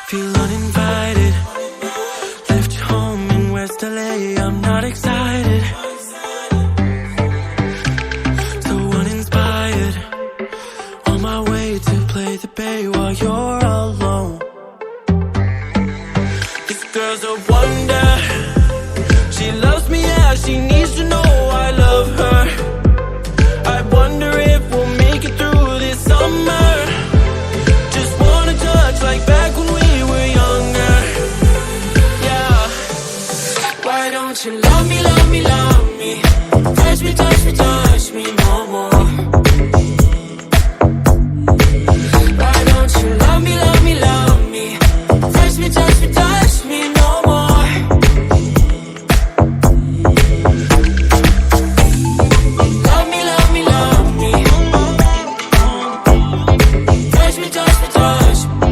Feel uninvited. Left home in West LA, I'm not excited. So uninspired. On my way to play the bay while you're alone. This girl's a wonder. She loves me, yeah, she needs to know I love her. I wonder if we'll make it through this summer. Just wanna touch like back when we were younger. Yeah. Why don't you love me, love me, love me? Touch me, touch me, touch me no more. Why don't you love me, love me, love me? Touch me, touch me, touch me no more. Love me, love me, love me. Touch me, touch me, touch me.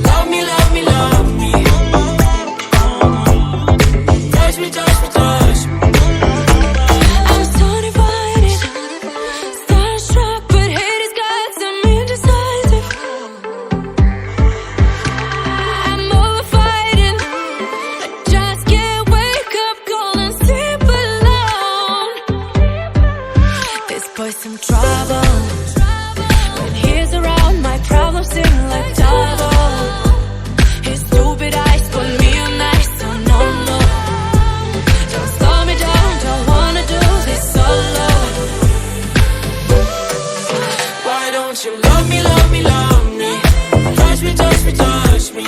Love me, love me, love me. Touch me, touch me, touch me. I'm so divided, starstruck, but hate has got some indecisive. I'm over fighting, I just can't wake up cold and sleep alone. This boy's some trouble. When he's around, my problems seem like double. His stupid eyes put me on ice, so no, no. Don't slow me down, don't wanna do this solo. Why don't you love me, love me, love me? Touch me, touch me, touch me